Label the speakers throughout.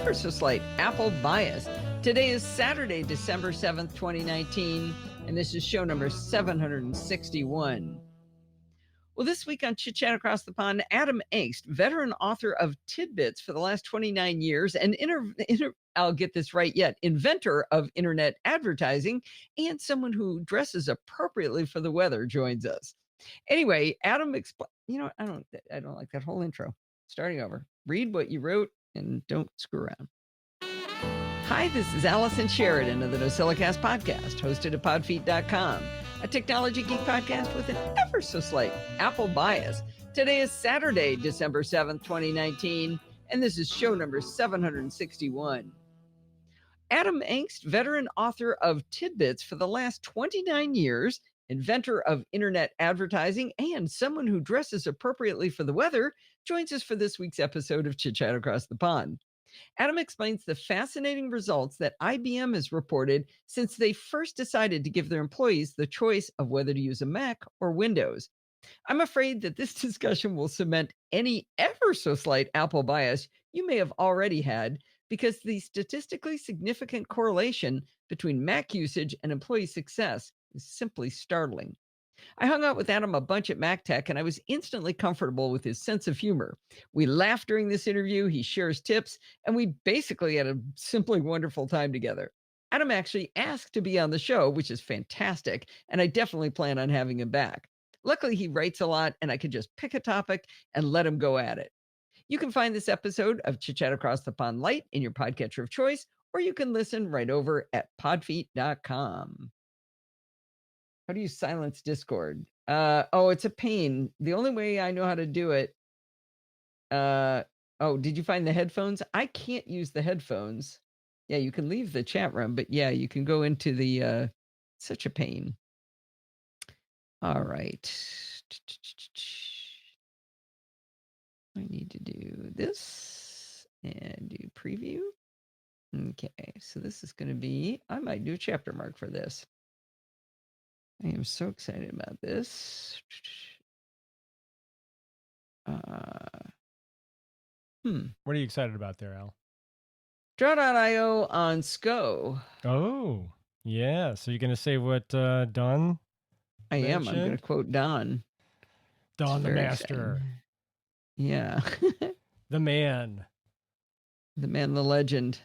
Speaker 1: ever so slight Apple bias. Today is Saturday, December 7th, 2019, and this is show number 761. Well, this week on Chit Chat Across the Pond, Adam Engst, veteran author of Tidbits for the last 29 years and I'll get this right yet, inventor of internet advertising and someone who dresses appropriately for the weather, joins us. Anyway, Adam I don't like that whole intro. Starting over. Read what you wrote and don't screw around. Hi, this is Allison Sheridan of the NosillaCast podcast, hosted at podfeet.com, a technology geek podcast with an ever so slight Apple bias. Today is Saturday, December 7th, 2019, and this is show number 761. Adam Engst, veteran author of Tidbits for the last 29 years, inventor of internet advertising, and someone who dresses appropriately for the weather, joins us for this week's episode of Chit Chat Across the Pond. Adam explains the fascinating results that IBM has reported since they first decided to give their employees the choice of whether to use a Mac or Windows. I'm afraid that this discussion will cement any ever so slight Apple bias you may have already had, because the statistically significant correlation between Mac usage and employee success is simply startling. I hung out with Adam a bunch at MacTech, and I was instantly comfortable with his sense of humor. We laughed during this interview, he shares tips, and we basically had a simply wonderful time together. Adam actually asked to be on the show, which is fantastic, and I definitely plan on having him back. Luckily, he writes a lot, and I could just pick a topic and let him go at it. You can find this episode of Chit Chat Across the Pond Light in your podcatcher of choice, or you can listen right over at podfeet.com. How do you silence Discord? It's a pain. The only way I know how to do it. Did you find the headphones? I can't use the headphones. Yeah, you can leave the chat room, but yeah, you can go into the, such a pain. All right. I need to do this and do preview. Okay, so this is going to be, I might do a chapter mark for this. I am so excited about this.
Speaker 2: What are you excited about there, Al?
Speaker 1: Draw.io on SCO.
Speaker 2: Oh, yeah. So you're going to say what Don
Speaker 1: I am.
Speaker 2: mentioned?
Speaker 1: I'm going to quote Don.
Speaker 2: Don the Master.
Speaker 1: Yeah.
Speaker 2: The man.
Speaker 1: The man, the legend.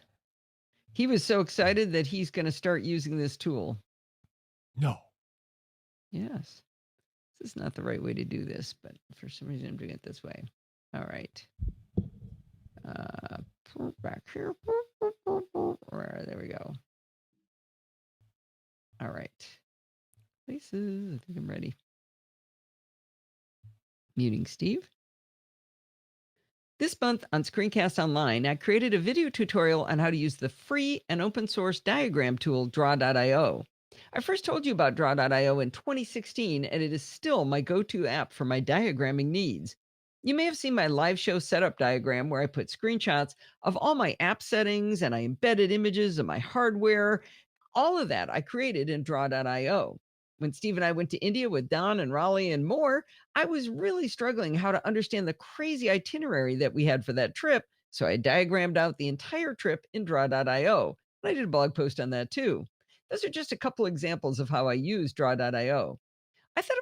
Speaker 1: He was so excited that he's going to start using this tool.
Speaker 2: No.
Speaker 1: Yes. This is not the right way to do this, but for some reason I'm doing it this way. All right. Back here. There we go. All right. Places. I think I'm ready. Muting Steve. This month on Screencast Online, I created a video tutorial on how to use the free and open source diagram tool Draw.io. I first told you about Draw.io in 2016, and it is still my go-to app for my diagramming needs. You may have seen my live show setup diagram where I put screenshots of all my app settings and I embedded images of my hardware. All of that I created in Draw.io. When Steve and I went to India with Don and Raleigh and more, I was really struggling how to understand the crazy itinerary that we had for that trip, so I diagrammed out the entire trip in Draw.io. And I did a blog post on that too. Those are just a couple examples of how I use Draw.io. I thought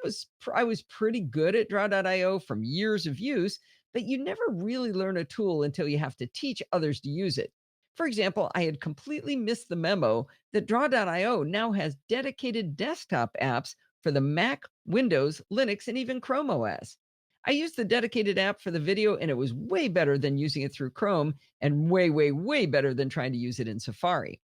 Speaker 1: I was pretty good at Draw.io from years of use, but you never really learn a tool until you have to teach others to use it. For example, I had completely missed the memo that Draw.io now has dedicated desktop apps for the Mac, Windows, Linux, and even Chrome OS. I used the dedicated app for the video, and it was way better than using it through Chrome, and way, way, way better than trying to use it in Safari.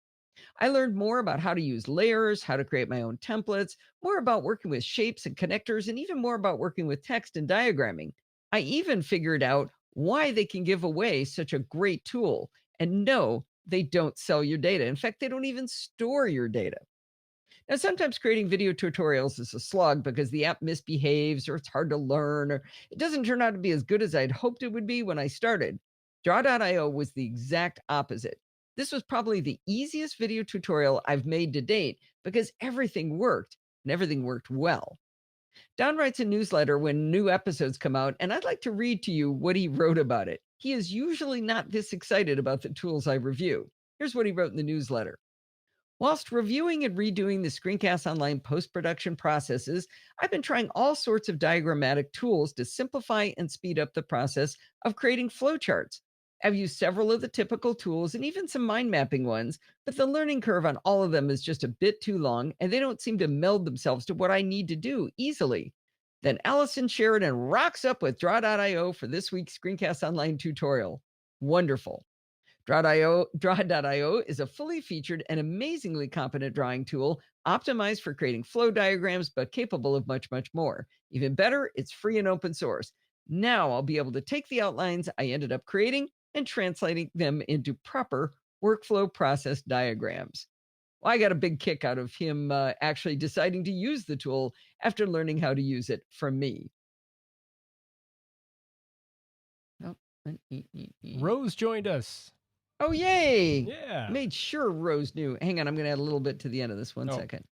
Speaker 1: I learned more about how to use layers, how to create my own templates, more about working with shapes and connectors, and even more about working with text and diagramming. I even figured out why they can give away such a great tool. And no, they don't sell your data. In fact, they don't even store your data. Now, sometimes creating video tutorials is a slug because the app misbehaves or it's hard to learn or it doesn't turn out to be as good as I'd hoped it would be when I started. Draw.io was the exact opposite. This was probably the easiest video tutorial I've made to date because everything worked and everything worked well. Don writes a newsletter when new episodes come out, and I'd like to read to you what he wrote about it. He is usually not this excited about the tools I review. Here's what he wrote in the newsletter. Whilst reviewing and redoing the Screencast Online post-production processes, I've been trying all sorts of diagrammatic tools to simplify and speed up the process of creating flowcharts. I've used several of the typical tools and even some mind mapping ones, but the learning curve on all of them is just a bit too long, and they don't seem to meld themselves to what I need to do easily. Then Allison Sheridan rocks up with Draw.io for this week's Screencast Online tutorial. Wonderful. Draw.io is a fully featured and amazingly competent drawing tool optimized for creating flow diagrams, but capable of much, much more. Even better, it's free and open source. Now I'll be able to take the outlines I ended up creating and translating them into proper workflow process diagrams. Well, I got a big kick out of him actually deciding to use the tool after learning how to use it from me. Oh,
Speaker 2: Rose joined us.
Speaker 1: Oh, yay.
Speaker 2: Yeah.
Speaker 1: Made sure Rose knew. Hang on, I'm going to add a little bit to the end of this. One second.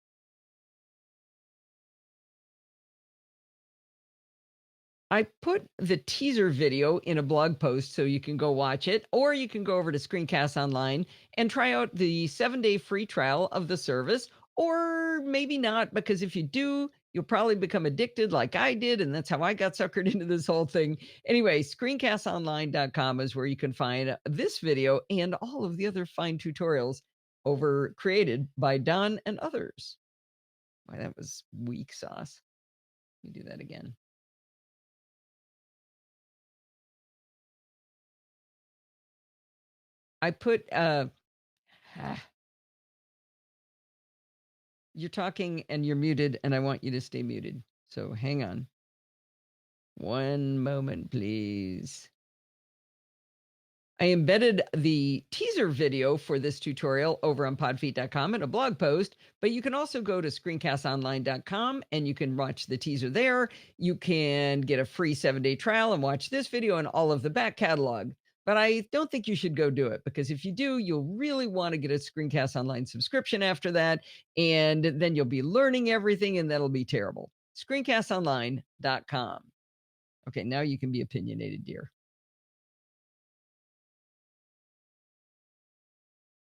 Speaker 1: I put the teaser video in a blog post so you can go watch it, or you can go over to Screencast Online and try out the 7-day free trial of the service, or maybe not, because if you do, you'll probably become addicted like I did, and that's how I got suckered into this whole thing. Anyway, screencastonline.com is where you can find this video and all of the other fine tutorials created by Don and others. Why, that was weak sauce. Let me do that again. I put you're talking and you're muted, and I want you to stay muted. So hang on. One moment, please. I embedded the teaser video for this tutorial over on podfeet.com in a blog post, but you can also go to screencastonline.com and you can watch the teaser there. You can get a free 7-day trial and watch this video and all of the back catalog. But I don't think you should go do it, because if you do, you'll really want to get a Screencast Online subscription after that, and then you'll be learning everything, and that'll be terrible. Screencastonline.com. Okay, now you can be opinionated, dear.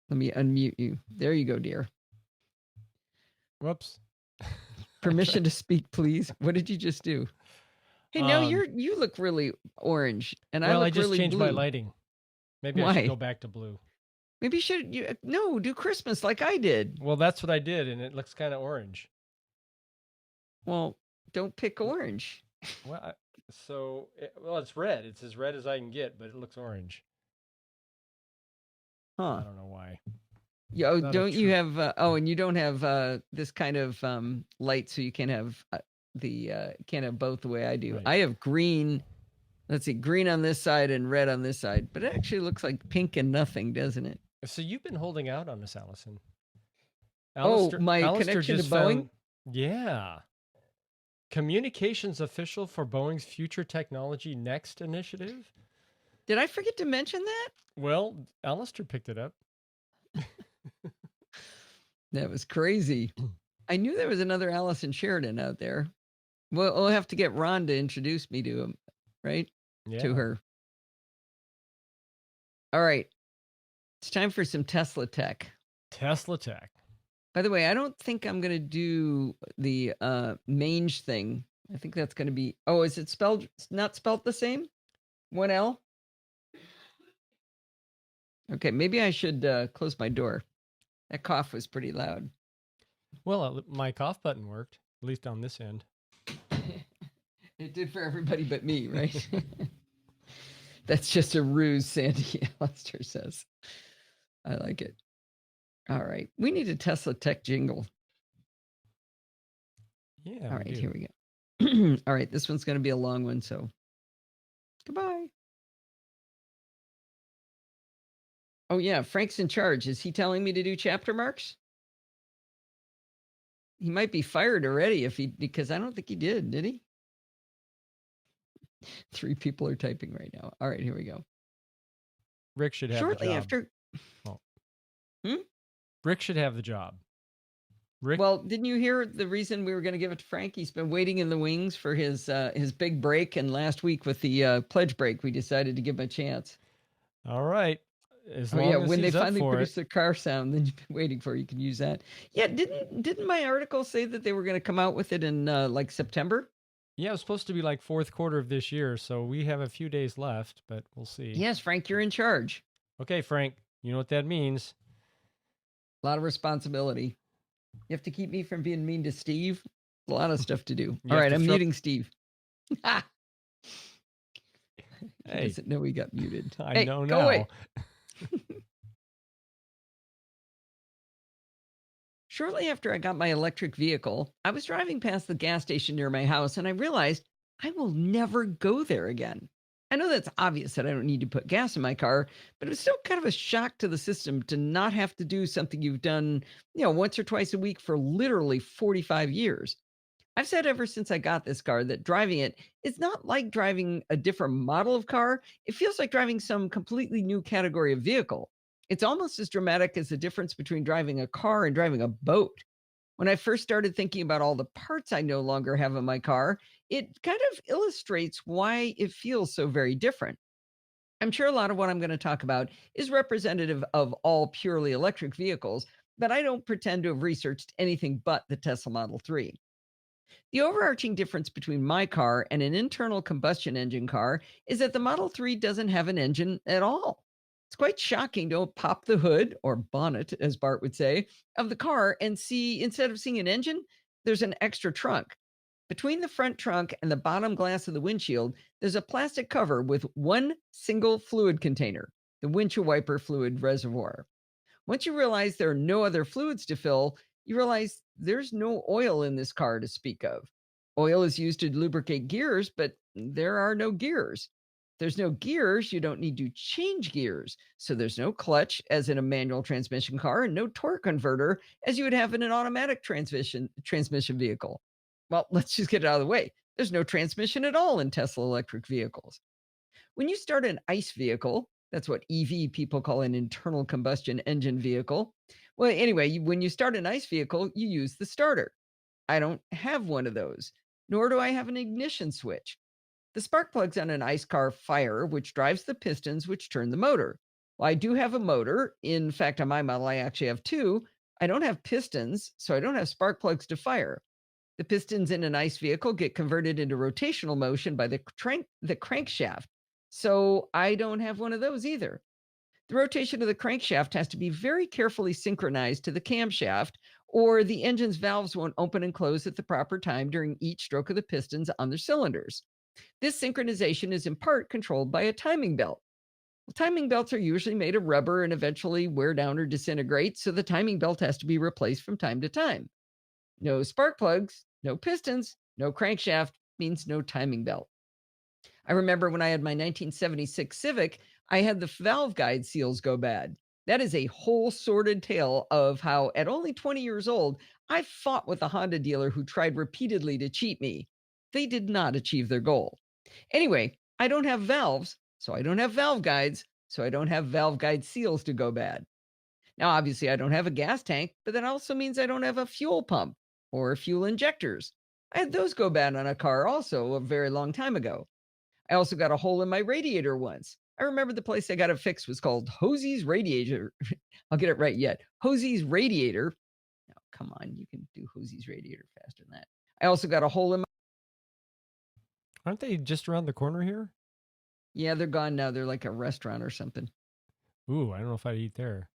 Speaker 1: Let me unmute you. There you go, dear.
Speaker 2: Whoops.
Speaker 1: Permission to speak, please. What did you just do? Hey, now you look really orange, and I look really blue.
Speaker 2: I just changed my lighting. Maybe I should go back to blue.
Speaker 1: Maybe do Christmas like I did.
Speaker 2: Well, that's what I did, and it looks kind of orange.
Speaker 1: Well, don't pick orange.
Speaker 2: Well, it's red. It's as red as I can get, but it looks orange.
Speaker 1: Huh.
Speaker 2: I don't know why.
Speaker 1: Yeah, don't you have and you don't have this kind of light, so you can't have can't have both the way I do. Right. I have green. Let's see, green on this side and red on this side, but it actually looks like pink and nothing, doesn't it?
Speaker 2: So you've been holding out on us, Allison.
Speaker 1: My connection to Boeing?
Speaker 2: Yeah. Communications official for Boeing's Future Technology Next initiative.
Speaker 1: Did I forget to mention that?
Speaker 2: Well, Alistair picked it up.
Speaker 1: That was crazy. I knew there was another Allison Sheridan out there. Well, we'll have to get Ron to introduce me to him, right? Yeah. To her. All right. It's time for some Tesla tech.
Speaker 2: Tesla tech.
Speaker 1: By the way, I don't think I'm going to do the mange thing. I think that's going to be... Oh, is it not spelled the same? 1L? Okay, maybe I should close my door. That cough was pretty loud.
Speaker 2: Well, my cough button worked, at least on this end.
Speaker 1: It did for everybody but me, right? That's just a ruse, Sandy Lester says. I like it. All right. We need a Tesla tech jingle.
Speaker 2: Yeah.
Speaker 1: All right, here we go. All right, this one's going to be a long one, so goodbye. Oh, yeah, Frank's in charge. Is he telling me to do chapter marks? He might be fired already because I don't think he did he? 3 people are typing right now. All right, here we go.
Speaker 2: Rick should have the job.
Speaker 1: Shortly after.
Speaker 2: Rick should have the job. Rick.
Speaker 1: Well, didn't you hear the reason we were going to give it to Frank? He's been waiting in the wings for his big break, and last week with the pledge break, we decided to give him a chance.
Speaker 2: All right. As
Speaker 1: Oh yeah,
Speaker 2: long as
Speaker 1: when they
Speaker 2: he's up
Speaker 1: finally
Speaker 2: for
Speaker 1: produce
Speaker 2: it.
Speaker 1: the car sound, then you've been waiting for. You can use that. Yeah, didn't my article say that they were going to come out with it in like September?
Speaker 2: Yeah, it was supposed to be like fourth quarter of this year, so we have a few days left, but we'll see.
Speaker 1: Yes, Frank, you're in charge.
Speaker 2: Okay, Frank, you know what that means.
Speaker 1: A lot of responsibility. You have to keep me from being mean to Steve. A lot of stuff to do.
Speaker 2: You
Speaker 1: All
Speaker 2: have
Speaker 1: right,
Speaker 2: to
Speaker 1: I'm
Speaker 2: throw.
Speaker 1: muting Steve. He
Speaker 2: Hey,
Speaker 1: doesn't know he got muted.
Speaker 2: I
Speaker 1: Hey,
Speaker 2: know
Speaker 1: go away.
Speaker 2: now.
Speaker 1: Shortly after I got my electric vehicle, I was driving past the gas station near my house and I realized I will never go there again. I know that's obvious that I don't need to put gas in my car, but it was still kind of a shock to the system to not have to do something you've done, once or twice a week for literally 45 years. I've said ever since I got this car that driving it is not like driving a different model of car. It feels like driving some completely new category of vehicle. It's almost as dramatic as the difference between driving a car and driving a boat. When I first started thinking about all the parts I no longer have in my car, it kind of illustrates why it feels so very different. I'm sure a lot of what I'm going to talk about is representative of all purely electric vehicles, but I don't pretend to have researched anything but the Tesla Model 3. The overarching difference between my car and an internal combustion engine car is that the Model 3 doesn't have an engine at all. It's quite shocking to pop the hood, or bonnet, as Bart would say, of the car and see, instead of seeing an engine, there's an extra trunk. Between the front trunk and the bottom glass of the windshield, there's a plastic cover with one single fluid container, the windshield wiper fluid reservoir. Once you realize there are no other fluids to fill, you realize there's no oil in this car to speak of. Oil is used to lubricate gears, but there are no gears. If there's no gears, you don't need to change gears. So there's no clutch, as in a manual transmission car, and no torque converter, as you would have in an automatic transmission vehicle. Well, let's just get it out of the way. There's no transmission at all in Tesla electric vehicles. When you start an ICE vehicle, that's what EV people call an internal combustion engine vehicle. Well, anyway, when you start an ICE vehicle, you use the starter. I don't have one of those, nor do I have an ignition switch. The spark plugs on an ICE car fire, which drives the pistons which turn the motor. Well, I do have a motor. In fact, on my model, I actually have two. I don't have pistons, so I don't have spark plugs to fire. The pistons in an ICE vehicle get converted into rotational motion by the crankshaft. So I don't have one of those either. The rotation of the crankshaft has to be very carefully synchronized to the camshaft, or the engine's valves won't open and close at the proper time during each stroke of the pistons on their cylinders. This synchronization is in part controlled by a timing belt. Well, timing belts are usually made of rubber and eventually wear down or disintegrate, so the timing belt has to be replaced from time to time. No spark plugs, no pistons, no crankshaft means no timing belt. I remember when I had my 1976 Civic, I had the valve guide seals go bad. That is a whole sordid tale of how, at only 20 years old, I fought with a Honda dealer who tried repeatedly to cheat me. They did not achieve their goal. Anyway, I don't have valves, so I don't have valve guides, so I don't have valve guide seals to go bad. Now, obviously, I don't have a gas tank, but that also means I don't have a fuel pump or fuel injectors. I had those go bad on a car also a very long time ago. I also got a hole in my radiator once. I remember the place I got it fixed was called Hosey's Radiator. I'll get it right yet. Hosey's Radiator. Now, come on, you can do Hosey's Radiator faster than that. I also got a hole in my.
Speaker 2: Aren't they just around the corner here?
Speaker 1: Yeah, they're gone now. They're like a restaurant or something.
Speaker 2: Ooh, I don't know if I'd eat there.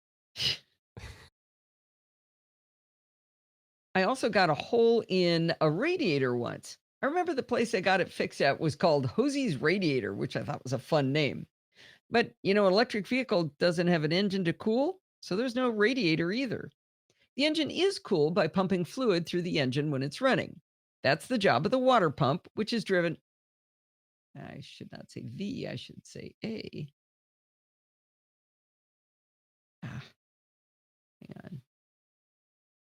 Speaker 1: I also got a hole in a radiator once. I remember the place I got it fixed at was called Hosey's Radiator, which I thought was a fun name. But, an electric vehicle doesn't have an engine to cool, so there's no radiator either. The engine is cooled by pumping fluid through the engine when it's running. That's the job of the water pump, which is driven. I should not say the, I should say a. Ah, hang on.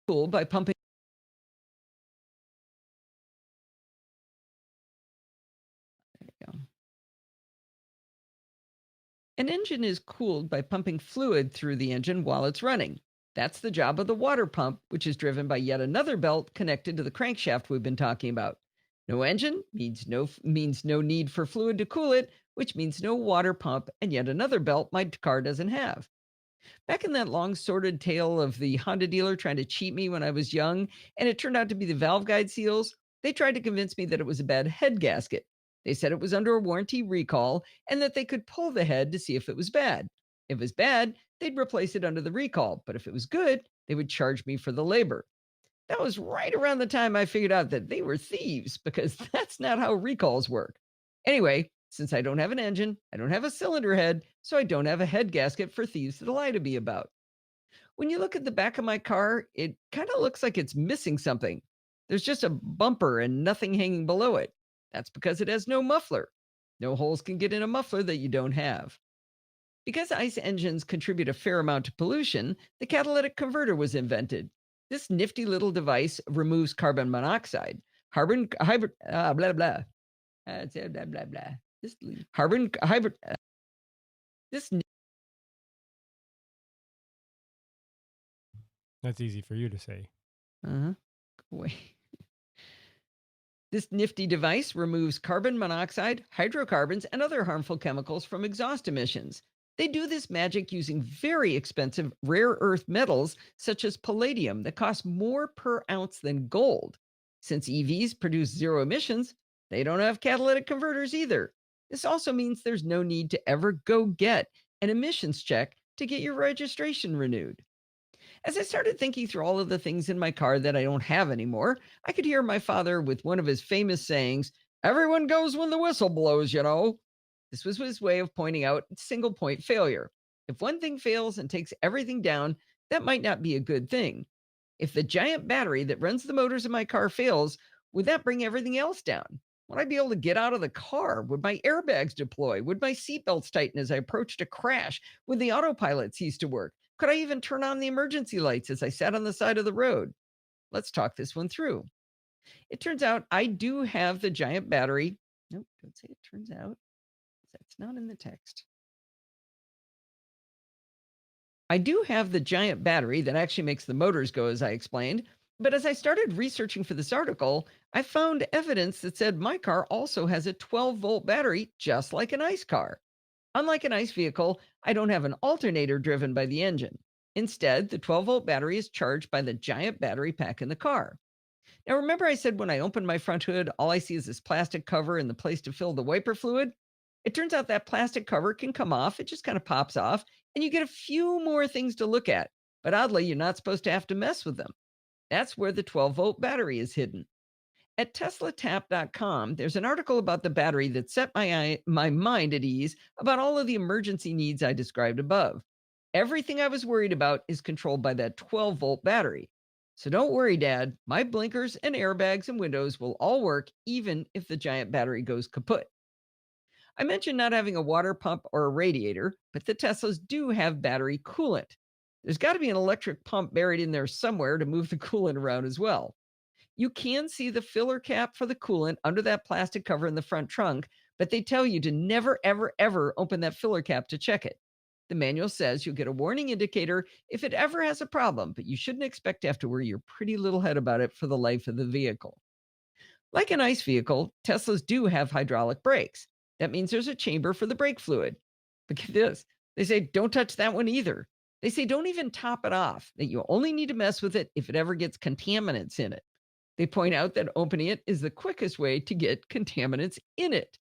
Speaker 1: Cooled by pumping. There we go. An engine is cooled by pumping fluid through the engine while it's running. That's the job of the water pump, which is driven by yet another belt connected to the crankshaft we've been talking about. No engine means no need for fluid to cool it, which means no water pump and yet another belt my car doesn't have. Back in that long sordid tale of the Honda dealer trying to cheat me when I was young, and it turned out to be the valve guide seals, they tried to convince me that it was a bad head gasket. They said it was under a warranty recall and that they could pull the head to see if it was bad. If it was bad, they'd replace it under the recall, but if it was good, they would charge me for the labor. That was right around the time I figured out that they were thieves because that's not how recalls work. Anyway, since I don't have an engine, I don't have a cylinder head, so I don't have a head gasket for thieves to lie to me about. When you look at the back of my car, it kind of looks like it's missing something. There's just a bumper and nothing hanging below it. That's because it has no muffler. No holes can get in a muffler that you don't have. Because ICE engines contribute a fair amount to pollution, the catalytic converter was invented. This nifty little device removes carbon monoxide, carbon hybrid, blah blah, blah blah blah. This carbon hybrid, this.
Speaker 2: That's easy for you to say.
Speaker 1: Uh-huh. Wait. This nifty device removes carbon monoxide, hydrocarbons, and other harmful chemicals from exhaust emissions. They do this magic using very expensive rare earth metals such as palladium that cost more per ounce than gold. Since EVs produce zero emissions, they don't have catalytic converters either. This also means there's no need to ever go get an emissions check to get your registration renewed. As I started thinking through all of the things in my car that I don't have anymore, I could hear my father with one of his famous sayings, "Everyone goes when the whistle blows, you know." This was his way of pointing out single point failure. If one thing fails and takes everything down, that might not be a good thing. If the giant battery that runs the motors in my car fails, would that bring everything else down? Would I be able to get out of the car? Would my airbags deploy? Would my seatbelts tighten as I approached a crash? Would the autopilot cease to work? Could I even turn on the emergency lights as I sat on the side of the road? Let's talk this one through. It turns out I do have the giant battery. Nope, don't say it turns out. That's not in the text. I do have the giant battery that actually makes the motors go, as I explained. But as I started researching for this article, I found evidence that said my car also has a 12-volt battery, just like an ICE car. Unlike an ICE vehicle, I don't have an alternator driven by the engine. Instead, the 12-volt battery is charged by the giant battery pack in the car. Now, remember I said when I open my front hood, all I see is this plastic cover and the place to fill the wiper fluid? It turns out that plastic cover can come off. It just kind of pops off, and you get a few more things to look at. But oddly, you're not supposed to have to mess with them. That's where the 12-volt battery is hidden. At teslatap.com, there's an article about the battery that set my mind at ease about all of the emergency needs I described above. Everything I was worried about is controlled by that 12-volt battery. So don't worry, Dad. My blinkers and airbags and windows will all work even if the giant battery goes kaput. I mentioned not having a water pump or a radiator, but the Teslas do have battery coolant. There's got to be an electric pump buried in there somewhere to move the coolant around as well. You can see the filler cap for the coolant under that plastic cover in the front trunk, but they tell you to never, ever, ever open that filler cap to check it. The manual says you'll get a warning indicator if it ever has a problem, but you shouldn't expect to have to worry your pretty little head about it for the life of the vehicle. Like an ICE vehicle, Teslas do have hydraulic brakes. That means there's a chamber for the brake fluid. But get this, they say don't touch that one either. They say don't even top it off, that you only need to mess with it if it ever gets contaminants in it. They point out that opening it is the quickest way to get contaminants in it.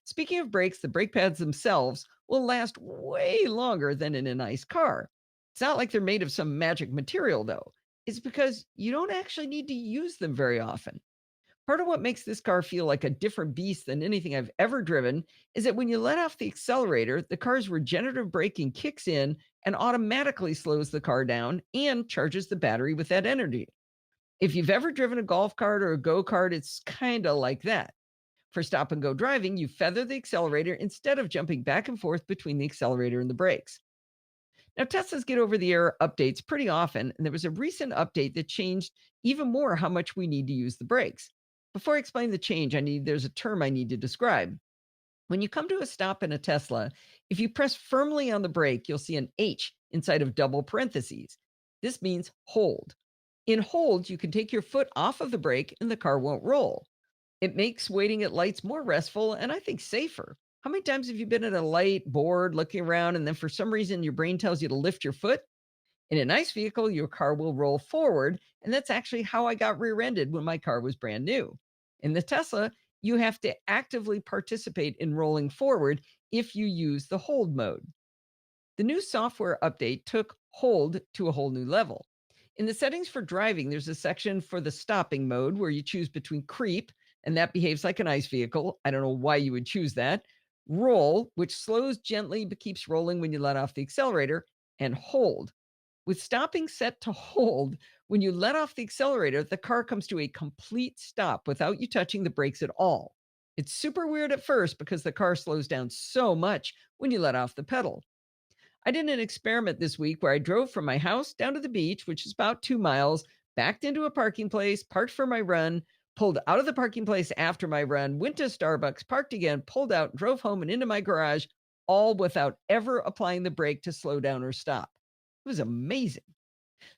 Speaker 1: Speaking of brakes, the brake pads themselves will last way longer than in a nice car. It's not like they're made of some magic material, though. It's because you don't actually need to use them very often. Part of what makes this car feel like a different beast than anything I've ever driven is that when you let off the accelerator, the car's regenerative braking kicks in and automatically slows the car down and charges the battery with that energy. If you've ever driven a golf cart or a go-kart, it's kind of like that. For stop and go driving, you feather the accelerator instead of jumping back and forth between the accelerator and the brakes. Now, Teslas get over the air updates pretty often, and there was a recent update that changed even more how much we need to use the brakes. Before I explain the change, there's a term I need to describe. When you come to a stop in a Tesla, if you press firmly on the brake, you'll see an H inside of double parentheses. This means hold. In hold, you can take your foot off of the brake and the car won't roll. It makes waiting at lights more restful and I think safer. How many times have you been at a light, bored, looking around, and then for some reason your brain tells you to lift your foot? In a nice vehicle, your car will roll forward. And that's actually how I got rear ended when my car was brand new. In the Tesla, you have to actively participate in rolling forward if you use the hold mode. The new software update took hold to a whole new level. In the settings for driving, there's a section for the stopping mode where you choose between creep, and that behaves like an ICE vehicle. I don't know why you would choose that. Roll, which slows gently but keeps rolling when you let off the accelerator, and hold. With stopping set to hold, when you let off the accelerator, the car comes to a complete stop without you touching the brakes at all. It's super weird at first because the car slows down so much when you let off the pedal. I did an experiment this week where I drove from my house down to the beach, which is about 2 miles, backed into a parking place, parked for my run, pulled out of the parking place after my run, went to Starbucks, parked again, pulled out, drove home and into my garage, all without ever applying the brake to slow down or stop. It was amazing.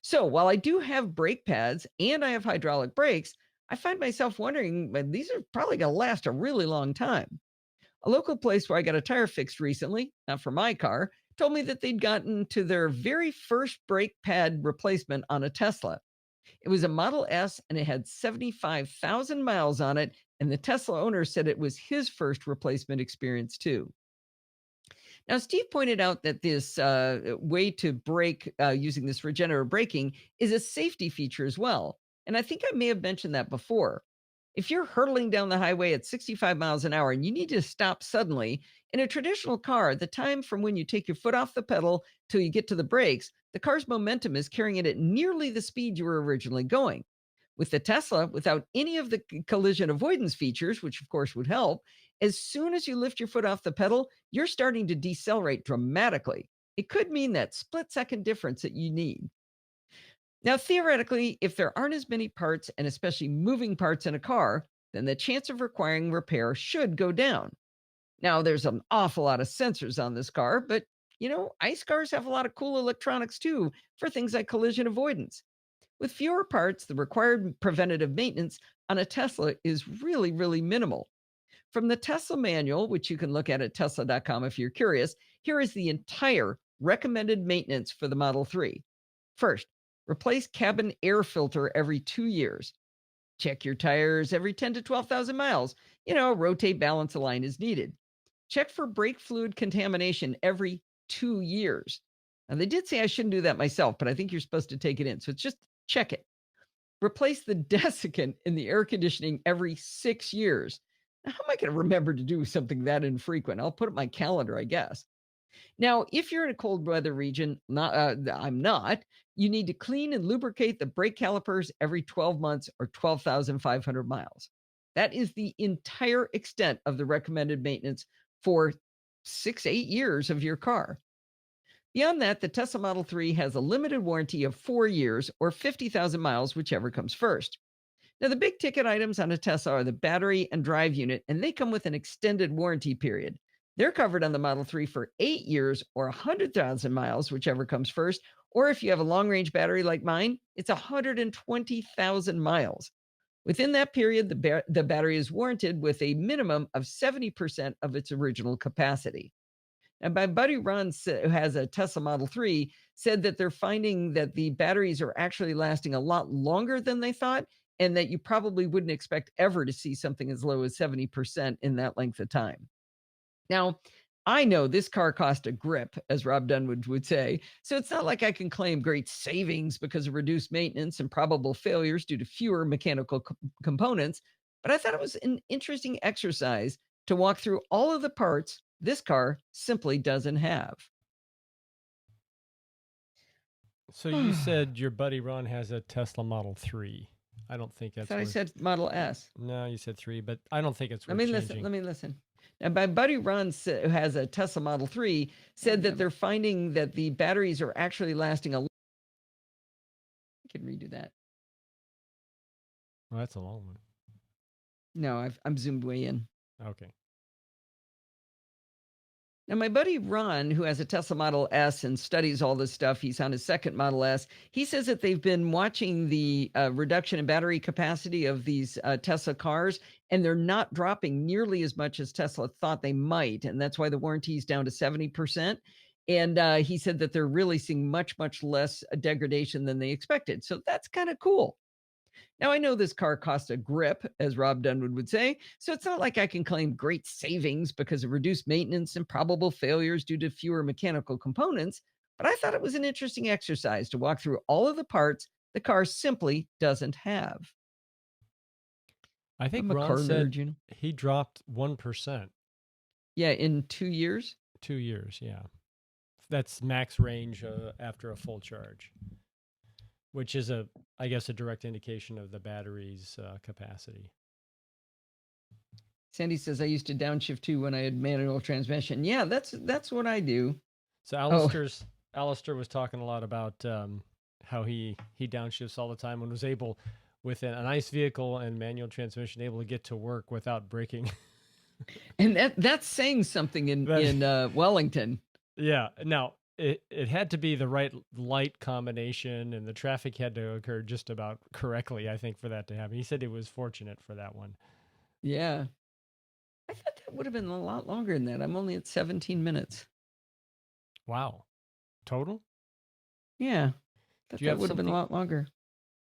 Speaker 1: So while I do have brake pads and I have hydraulic brakes, I find myself wondering, these are probably going to last a really long time. A local place where I got a tire fixed recently, not for my car, told me that they'd gotten to their very first brake pad replacement on a Tesla. It was a Model S and it had 75,000 miles on it. And the Tesla owner said it was his first replacement experience too. Now, Steve pointed out that this way to brake using this regenerative braking is a safety feature as well. And I think I may have mentioned that before. If you're hurtling down the highway at 65 miles an hour and you need to stop suddenly, in a traditional car, the time from when you take your foot off the pedal till you get to the brakes, the car's momentum is carrying it at nearly the speed you were originally going. With the Tesla, without any of the collision avoidance features, which of course would help, as soon as you lift your foot off the pedal, you're starting to decelerate dramatically. It could mean that split second difference that you need. Now, theoretically, if there aren't as many parts and especially moving parts in a car, then the chance of requiring repair should go down. Now, there's an awful lot of sensors on this car, but ICE cars have a lot of cool electronics too for things like collision avoidance. With fewer parts, the required preventative maintenance on a Tesla is really, really minimal. From the Tesla manual, which you can look at tesla.com if you're curious, here is the entire recommended maintenance for the Model 3. First, replace cabin air filter every 2 years. Check your tires every 10 to 12,000 miles. Rotate, balance, align as needed. Check for brake fluid contamination every 2 years. Now, they did say I shouldn't do that myself, but I think you're supposed to take it in. So it's just check it. Replace the desiccant in the air conditioning every 6 years. Now, how am I going to remember to do something that infrequent? I'll put it on my calendar, I guess. Now, if you're in a cold weather region, I'm not, you need to clean and lubricate the brake calipers every 12 months or 12,500 miles. That is the entire extent of the recommended maintenance for 6, 8 years of your car. Beyond that, the Tesla Model 3 has a limited warranty of 4 years or 50,000 miles, whichever comes first. Now, the big ticket items on a Tesla are the battery and drive unit, and they come with an extended warranty period. They're covered on the Model 3 for 8 years or 100,000 miles, whichever comes first. Or if you have a long range battery like mine, it's 120,000 miles. Within that period, the battery is warranted with a minimum of 70% of its original capacity. And my buddy Ron, who has a Tesla Model 3, said that they're finding that the batteries are actually lasting a lot longer than they thought, and that you probably wouldn't expect ever to see something as low as 70% in that length of time. Now, I know this car cost a grip, as Rob Dunwood would say, so it's not like I can claim great savings because of reduced maintenance and probable failures due to fewer mechanical components, but I thought it was an interesting exercise to walk through all of the parts this car simply doesn't have.
Speaker 2: So you said your buddy Ron has a Tesla Model 3. I don't think
Speaker 1: I
Speaker 2: that's
Speaker 1: thought I
Speaker 2: worth...
Speaker 1: said Model S.
Speaker 2: No, you said 3, but I don't think it's
Speaker 1: Let
Speaker 2: worth
Speaker 1: me
Speaker 2: changing.
Speaker 1: listen. Let me listen. Now, my buddy Ron, who has a Tesla Model 3, said that they're finding that the batteries are actually lasting a. I can redo that.
Speaker 2: Well, that's a long one.
Speaker 1: No, I'm zoomed way in.
Speaker 2: Okay.
Speaker 1: Now, my buddy Ron, who has a Tesla Model S and studies all this stuff, he's on his second Model S. He says that they've been watching the reduction in battery capacity of these Tesla cars, and they're not dropping nearly as much as Tesla thought they might. And that's why the warranty is down to 70%. And he said that they're really seeing much, much less degradation than they expected. So that's kind of cool. Now, I know this car cost a grip, as Rob Dunwood would say, so it's not like I can claim great savings because of reduced maintenance and probable failures due to fewer mechanical components, but I thought it was an interesting exercise to walk through all of the parts the car simply doesn't have.
Speaker 2: I think
Speaker 1: I'm a
Speaker 2: Ron
Speaker 1: car
Speaker 2: said
Speaker 1: nerd, you know.
Speaker 2: he dropped 1%.
Speaker 1: Yeah, in 2 years.
Speaker 2: 2 years, yeah. That's max range after a full charge, which is I guess, a direct indication of the battery's capacity.
Speaker 1: Sandy says I used to downshift too when I had manual transmission. Yeah, that's what I do.
Speaker 2: So Alistair was talking a lot about how he downshifts all the time and was able, with an ICE vehicle and manual transmission, able to get to work without braking.
Speaker 1: And that's saying something in Wellington.
Speaker 2: Yeah. Now, it had to be the right light combination, and the traffic had to occur just about correctly, I think, for that to happen. He said he was fortunate for that one.
Speaker 1: Yeah. I thought that would have been a lot longer than that. I'm only at 17 minutes.
Speaker 2: Wow. Total?
Speaker 1: Yeah. That would have been a lot longer.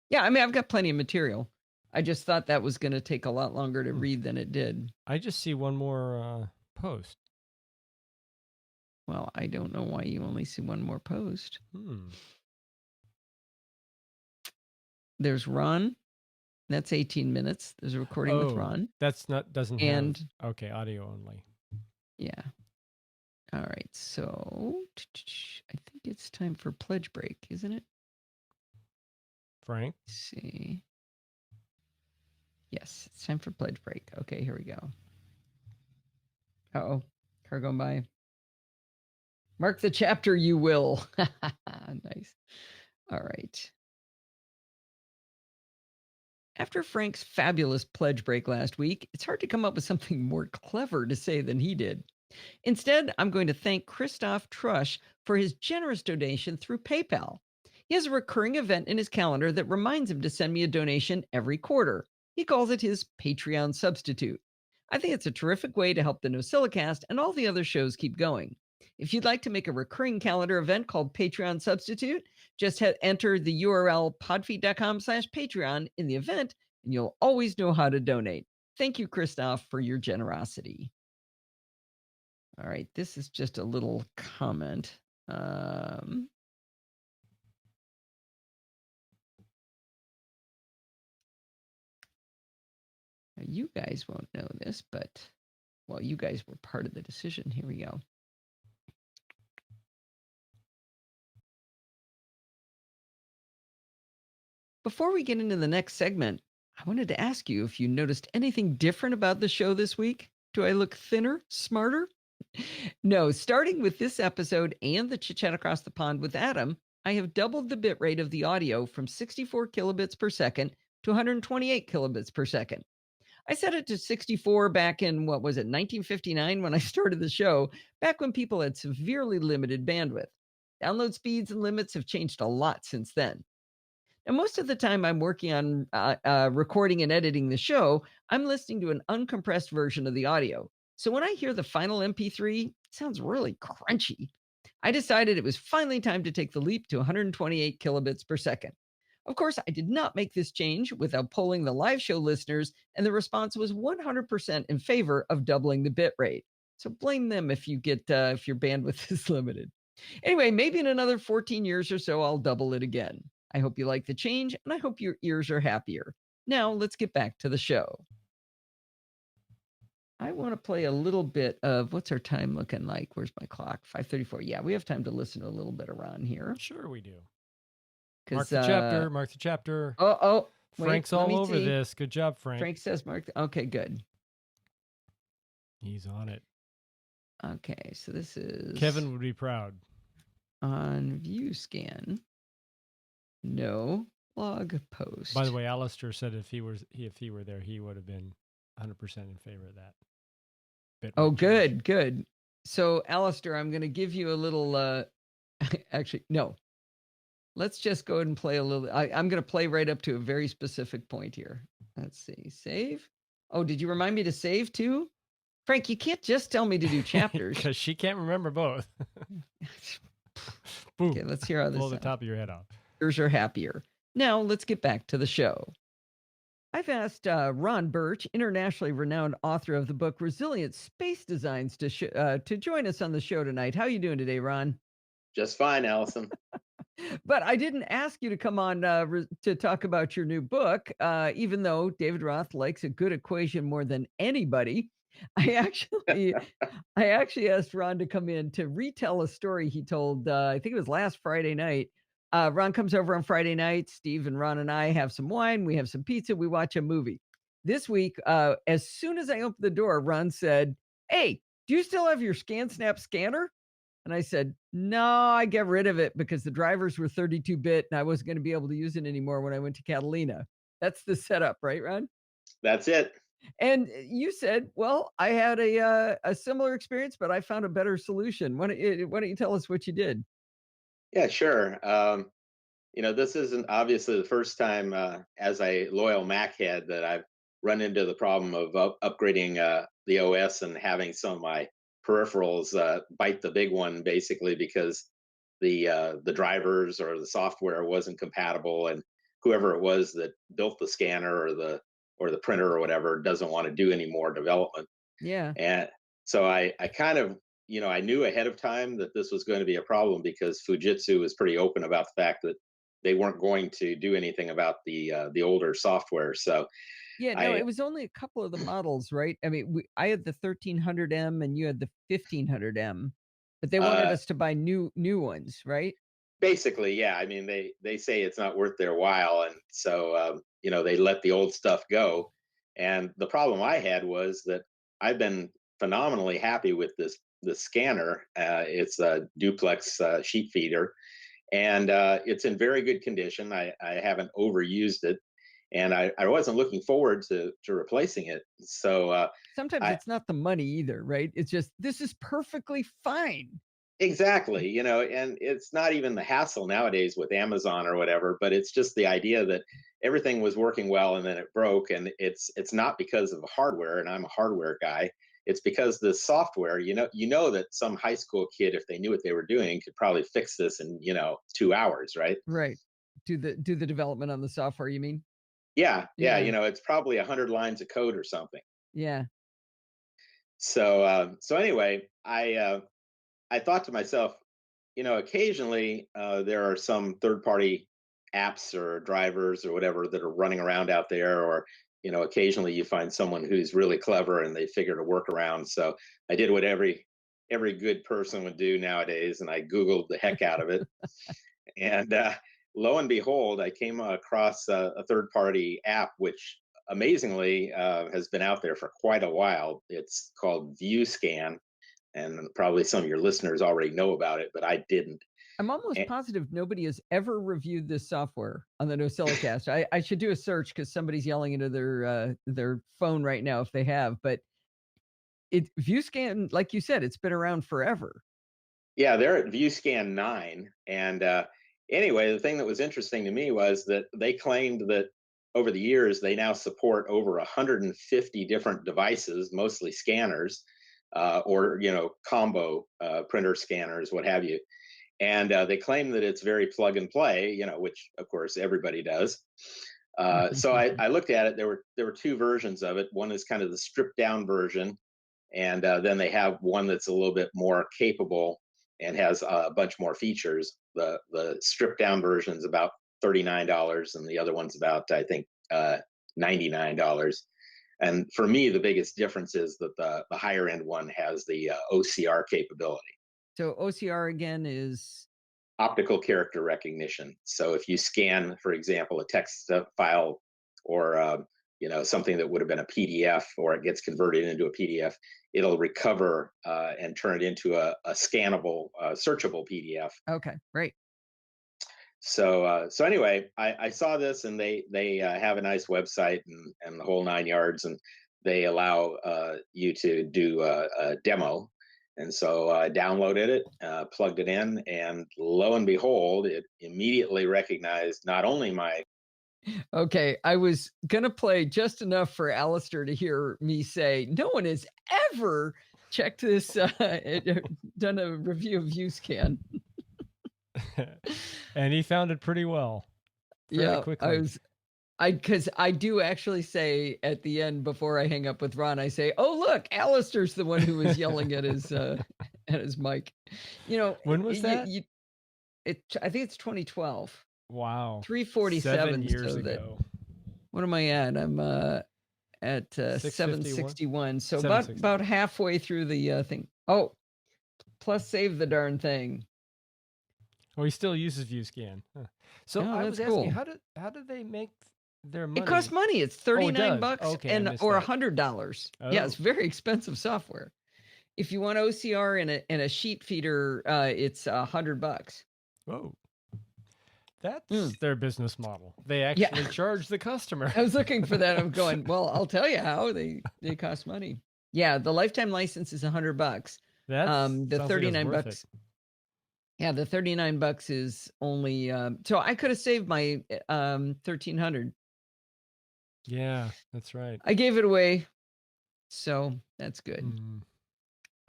Speaker 1: Yeah, I mean, I've got plenty of material. I just thought that was going to take a lot longer to read than it did.
Speaker 2: I just see one more post.
Speaker 1: Well, I don't know why you only see one more post. There's Ron. That's 18 minutes. There's a recording with Ron.
Speaker 2: That's doesn't have. Okay, audio only.
Speaker 1: Yeah. All right. So I think it's time for pledge break, isn't it?
Speaker 2: Frank?
Speaker 1: Let's see. Yes, it's time for pledge break. Okay, here we go. Uh-oh. Car going by. Mark the chapter, you will. Nice. All right. After Frank's fabulous pledge break last week, it's hard to come up with something more clever to say than he did. Instead, I'm going to thank Christoph Trush for his generous donation through PayPal. He has a recurring event in his calendar that reminds him to send me a donation every quarter. He calls it his Patreon substitute. I think it's a terrific way to help the NosillaCast and all the other shows keep going. If you'd like to make a recurring calendar event called Patreon Substitute, just enter the URL podfeet.com/Patreon in the event, and you'll always know how to donate. Thank you, Christoph, for your generosity. All right, this is just a little comment. You guys won't know this, but, well, you guys were part of the decision. Here we go. Before we get into the next segment, I wanted to ask you if you noticed anything different about the show this week. Do I look thinner, smarter? No, starting with this episode and the Chit Chat Across the Pond with Adam, I have doubled the bit rate of the audio from 64 kilobits per second to 128 kilobits per second. I set it to 64 back in, 1959 when I started the show, back when people had severely limited bandwidth. Download speeds and limits have changed a lot since then. Now, most of the time I'm working on recording and editing the show, I'm listening to an uncompressed version of the audio. So when I hear the final MP3, it sounds really crunchy. I decided it was finally time to take the leap to 128 kilobits per second. Of course, I did not make this change without polling the live show listeners, and the response was 100% in favor of doubling the bit rate. So blame them if you get if your bandwidth is limited. Anyway, maybe in another 14 years or so, I'll double it again. I hope you like the change, and I hope your ears are happier. Now, let's get back to the show. I want to play a little bit of, what's our time looking like? Where's my clock? 5:34. Yeah, we have time to listen to a little bit around here.
Speaker 2: Sure we do. Mark the chapter. Mark the chapter.
Speaker 1: Oh.
Speaker 2: Frank's all over this. Good job, Frank.
Speaker 1: Frank says mark. Okay, good.
Speaker 2: He's on it.
Speaker 1: Okay, so this is...
Speaker 2: Kevin would be proud.
Speaker 1: On view scan. No blog post.
Speaker 2: By the way, Alistair said if he were there, he would have been 100% in favor of that.
Speaker 1: Oh, good. So, Alistair, I'm going to give you a little. Actually, no. Let's just go ahead and play a little. I'm going to play right up to a very specific point here. Let's see. Save. Oh, did you remind me to save too? Frank, you can't just tell me to do chapters.
Speaker 2: Because she can't remember both. Boom.
Speaker 1: Okay, let's hear how this
Speaker 2: Blow the
Speaker 1: sounds.
Speaker 2: top of your head off.
Speaker 1: Ears are happier. Now, let's get back to the show. I've asked Ron Birch, internationally renowned author of the book Resilient Space Designs, to join us on the show tonight. How are you doing today, Ron?
Speaker 3: Just fine, Allison.
Speaker 1: But I didn't ask you to come on to talk about your new book, even though David Roth likes a good equation more than anybody. I actually asked Ron to come in to retell a story he told. I think it was last Friday night. Ron comes over on Friday night. Steve and Ron and I have some wine. We have some pizza. We watch a movie. This week, as soon as I opened the door, Ron said, "Hey, do you still have your ScanSnap scanner?" And I said, "No, I get rid of it because the drivers were 32-bit and I wasn't going to be able to use it anymore when I went to Catalina." That's the setup, right, Ron?
Speaker 3: That's it.
Speaker 1: And you said, "Well, I had a similar experience, but I found a better solution." Why don't you tell us what you did?
Speaker 3: Yeah, sure. This isn't obviously the first time as a loyal Mac head that I've run into the problem of upgrading the OS and having some of my peripherals bite the big one, basically because the drivers or the software wasn't compatible, and whoever it was that built the scanner or the printer or whatever doesn't want to do any more development.
Speaker 1: Yeah.
Speaker 3: And so I kind of, I knew ahead of time that this was going to be a problem because Fujitsu was pretty open about the fact that they weren't going to do anything about the older software. So
Speaker 1: Yeah, no,
Speaker 3: I
Speaker 1: it was only a couple of the models, right? I mean, I had the 1300M and you had the 1500M, but they wanted
Speaker 3: uh,
Speaker 1: us to buy new ones, right?
Speaker 3: basically, yeah. I mean, they say it's not worth their while, and so they let the old stuff go. And the problem I had was that I've been phenomenally happy with this scanner. It's a duplex sheet feeder, and it's in very good condition. I haven't overused it, and I wasn't looking forward to replacing it. So
Speaker 1: Sometimes
Speaker 3: I
Speaker 1: it's not the money either, right? It's just this is perfectly fine.
Speaker 3: exactly, and it's not even the hassle nowadays with Amazon or whatever, but it's just the idea that everything was working well and then it broke, and it's not because of the hardware, and I'm a hardware guy. It's because the software, you know that some high school kid, if they knew what they were doing, could probably fix this in 2 hours, right?
Speaker 1: Right. Do the development on the software, you mean?
Speaker 3: Yeah,
Speaker 1: Yeah.
Speaker 3: it's probably 100 lines of code or something.
Speaker 1: Yeah.
Speaker 3: So anyway, I thought to myself, occasionally there are some third party apps or drivers or whatever that are running around out there, or occasionally you find someone who's really clever and they figured a workaround. So I did what every good person would do nowadays, and I Googled the heck out of it. And lo and behold, I came across a third party app, which amazingly has been out there for quite a while. It's called ViewScan, and probably some of your listeners already know about it, but I didn't.
Speaker 1: I'm almost
Speaker 3: And,
Speaker 1: positive nobody has ever reviewed this software on the NosillaCast. I should do a search because somebody's yelling into their phone right now if they have. But ViewScan, like you said, it's been around forever.
Speaker 3: yeah, they're at ViewScan 9. And anyway, the thing that was interesting to me was that they claimed that over the years, they now support over 150 different devices, mostly scanners, or combo printer scanners, what have you. And they claim that it's very plug and play, which of course everybody does. So I looked at it. There were two versions of it. One is kind of the stripped down version, and then they have one that's a little bit more capable and has a bunch more features. The stripped down version is about $39, and the other one's about, I think, $99. And for me, the biggest difference is that the higher end one has the OCR capability.
Speaker 1: So OCR again is
Speaker 3: Optical character recognition. So if you scan, for example, a text file, or something that would have been a PDF, or it gets converted into a PDF, it'll recover and turn it into a scannable, searchable PDF.
Speaker 1: okay, right.
Speaker 3: So anyway, I saw this, and they have a nice website and the whole 9 yards, and they allow you to do a demo. And so I downloaded it, plugged it in, and lo and behold, it immediately recognized not only my
Speaker 1: Okay, I was gonna play just enough for Alistair to hear me say, "No one has ever checked this, done a review of ViewScan."
Speaker 2: And he found it pretty well, fairly
Speaker 1: Yeah,
Speaker 2: quickly.
Speaker 1: because I do actually say at the end before I hang up with Ron, I say, "Oh, look, Alistair's the one who was yelling at his, at his mic." You know,
Speaker 2: When was that?
Speaker 1: I think it's 2012,
Speaker 2: Wow. 7
Speaker 1: 347,
Speaker 2: years
Speaker 1: so that
Speaker 2: ago.
Speaker 1: what am I at? I'm, at
Speaker 2: 651?
Speaker 1: 761. So
Speaker 2: 760.
Speaker 1: about halfway through the thing. Oh, plus save the darn thing.
Speaker 2: Oh, he still uses ViewScan. Huh. So
Speaker 1: Oh,
Speaker 2: I
Speaker 1: that's
Speaker 2: was asking,
Speaker 1: cool.
Speaker 2: how do they make their
Speaker 1: It costs
Speaker 2: money?
Speaker 1: money. It's
Speaker 2: Oh, it
Speaker 1: 39
Speaker 2: does.
Speaker 1: bucks
Speaker 2: Okay, I
Speaker 1: and
Speaker 2: missed
Speaker 1: or
Speaker 2: that.
Speaker 1: $100. Yeah, it's
Speaker 2: Oh,
Speaker 1: very expensive software. If you want OCR and a sheet feeder, it's $100.
Speaker 2: whoa. That's
Speaker 1: Mm.
Speaker 2: their business model. They
Speaker 1: Yeah,
Speaker 2: actually charge the customer.
Speaker 1: I was looking for that. I'm going, well, I'll tell you how they cost money. Yeah, the lifetime license is $100.
Speaker 2: That
Speaker 1: The
Speaker 2: sounds like it's
Speaker 1: 39
Speaker 2: worth
Speaker 1: bucks.
Speaker 2: it.
Speaker 1: Yeah, the 39 bucks is only so I could have saved my 1300.
Speaker 2: Yeah, that's right.
Speaker 1: I gave it away, so that's good.
Speaker 2: Mm.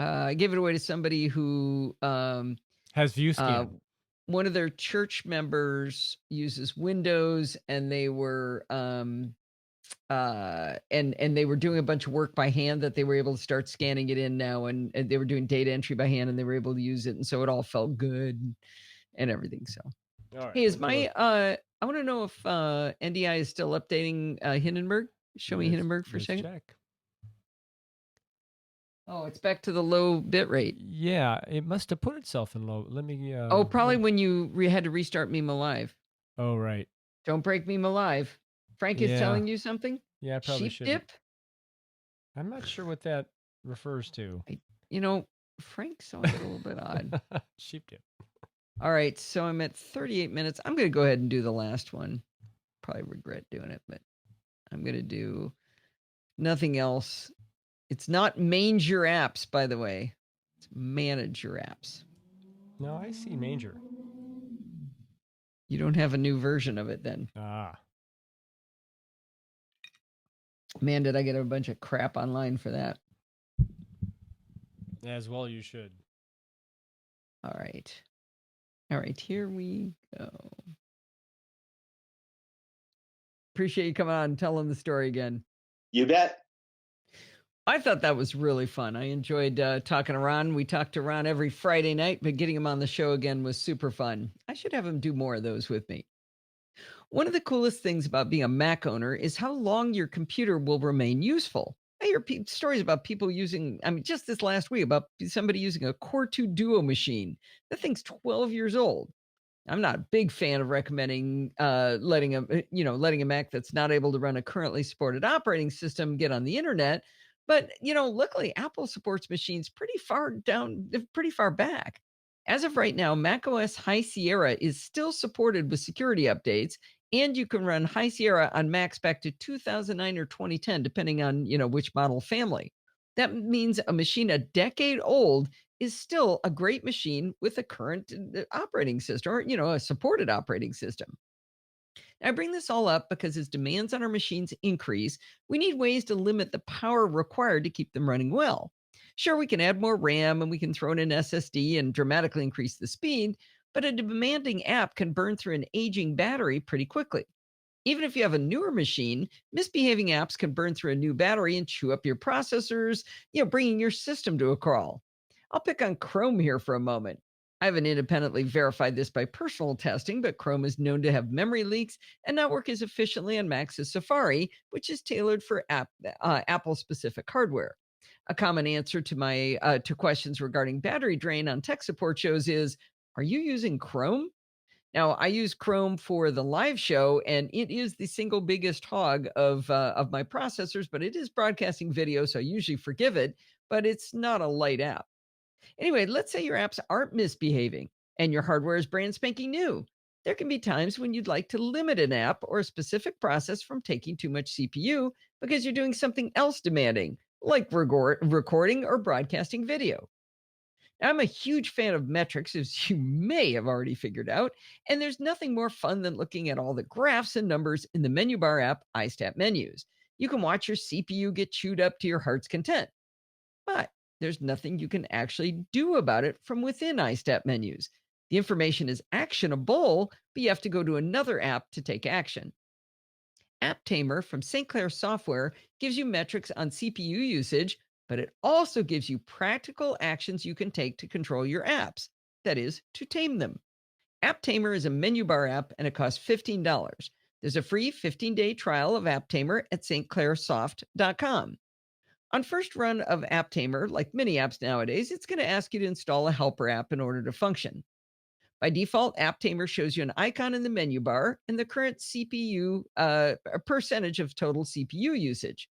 Speaker 1: I gave it away to somebody who
Speaker 2: Has ViewScan.
Speaker 1: one of their church members uses Windows, and they were and they were doing a bunch of work by hand that they were able to start scanning it in now, and they were doing data entry by hand, and they were able to use it, and so it all felt good and everything. So
Speaker 2: All right.
Speaker 1: hey, is
Speaker 2: We'll do
Speaker 1: my I want to know if NDI is still updating Hindenburg. Show me Hindenburg for a
Speaker 2: let's
Speaker 1: second.
Speaker 2: check.
Speaker 1: Oh, it's back to the low bit rate.
Speaker 2: Yeah, it must have put itself in low. Let me.
Speaker 1: Oh, probably when you had to restart Meme Alive.
Speaker 2: Oh, right.
Speaker 1: Don't break Meme Alive. Frank is
Speaker 2: Yeah.
Speaker 1: telling you something?
Speaker 2: Yeah, I probably
Speaker 1: Sheep
Speaker 2: shouldn't.
Speaker 1: dip?
Speaker 2: I'm not sure what that refers to.
Speaker 1: You know, Frank sounds a little bit odd.
Speaker 2: Sheep dip.
Speaker 1: All right, so I'm at 38 minutes. I'm going to go ahead and do the last one. Probably regret doing it, but I'm going to do nothing else. It's not mange your apps, by the way. It's manage your apps.
Speaker 2: No, I see manger.
Speaker 1: You don't have a new version of it then.
Speaker 2: Ah.
Speaker 1: Man, did I get a bunch of crap online for that.
Speaker 2: As well you should.
Speaker 1: All right. All right, here we go. Appreciate you coming on and telling the story again.
Speaker 3: You bet.
Speaker 1: I thought that was really fun. I enjoyed talking to Ron. We talk to Ron every Friday night, but getting him on the show again was super fun. I should have him do more of those with me. One of the coolest things about being a Mac owner is how long your computer will remain useful. I hear stories about people using, just this last week, about somebody using a Core 2 Duo machine. That thing's 12 years old. I'm not a big fan of recommending letting a Mac that's not able to run a currently supported operating system get on the internet. But luckily, Apple supports machines pretty far back. As of right now, macOS High Sierra is still supported with security updates, and you can run High Sierra on Macs back to 2009 or 2010, depending on which model family. That means a machine a decade old is still a great machine with a current operating system, or a supported operating system. I bring this all up because as demands on our machines increase, we need ways to limit the power required to keep them running well. Sure, we can add more RAM and we can throw in an SSD and dramatically increase the speed, but a demanding app can burn through an aging battery pretty quickly. Even if you have a newer machine, misbehaving apps can burn through a new battery and chew up your processors, bringing your system to a crawl. I'll pick on Chrome here for a moment. I haven't independently verified this by personal testing, but Chrome is known to have memory leaks and not work as efficiently on Macs as Safari, which is tailored for Apple-specific hardware. A common answer to my to questions regarding battery drain on tech support shows is, "Are you using Chrome?" Now, I use Chrome for the live show, and it is the single biggest hog of my processors, but it is broadcasting video, so I usually forgive it, but it's not a light app. Anyway, let's say your apps aren't misbehaving and your hardware is brand spanking new. There can be times when you'd like to limit an app or a specific process from taking too much CPU because you're doing something else demanding, like recording or broadcasting video. I'm a huge fan of metrics, as you may have already figured out, and there's nothing more fun than looking at all the graphs and numbers in the menu bar app iStat menus. You can watch your CPU get chewed up to your heart's content, but there's nothing you can actually do about it from within iStat menus. The information is actionable, but you have to go to another app to take action. App Tamer from St. Clair Software gives you metrics on CPU usage, but it also gives you practical actions you can take to control your apps. That is, to tame them. App Tamer is a menu bar app and it costs $15. There's a free 15-day trial of App Tamer at stclairsoft.com. On first run of App Tamer, like many apps nowadays, it's going to ask you to install a helper app in order to function. By default, App Tamer shows you an icon in the menu bar and the current CPU, a percentage of total CPU usage.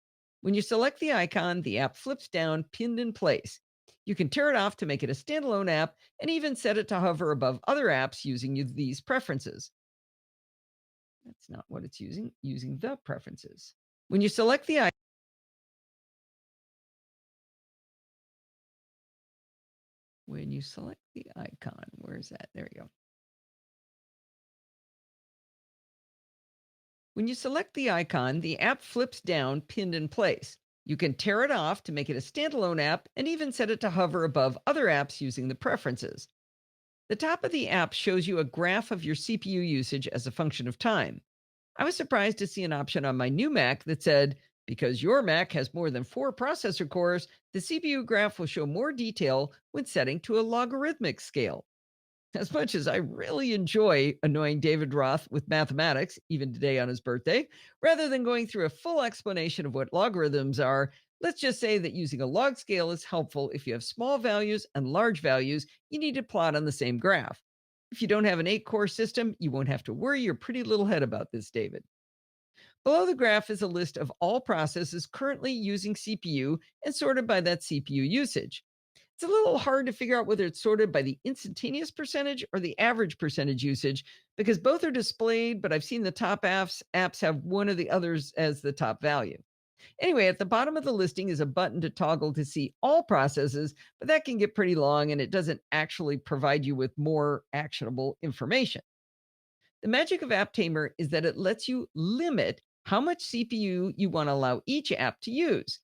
Speaker 1: When you select the icon, the app flips down, pinned in place. You can tear it off to make it a standalone app and even set it to hover above other apps using these preferences. That's not what it's using the preferences. When you select the icon, where is that? There you go. When you select the icon, the app flips down, pinned in place. You can tear it off to make it a standalone app and even set it to hover above other apps using the preferences. The top of the app shows you a graph of your CPU usage as a function of time. I was surprised to see an option on my new Mac that said, because your Mac has more than 4 processor cores, the CPU graph will show more detail when setting to a logarithmic scale. As much as I really enjoy annoying David Roth with mathematics, even today on his birthday, rather than going through a full explanation of what logarithms are, let's just say that using a log scale is helpful if you have small values and large values you need to plot on the same graph. If you don't have an 8-core system, you won't have to worry your pretty little head about this, David. Below the graph is a list of all processes currently using CPU and sorted by that CPU usage. It's a little hard to figure out whether it's sorted by the instantaneous percentage or the average percentage usage because both are displayed, but I've seen the top apps have one of the others as the top value. Anyway, at the bottom of the listing is a button to toggle to see all processes, but that can get pretty long and it doesn't actually provide you with more actionable information. The magic of App Tamer is that it lets you limit how much CPU you want to allow each app to use.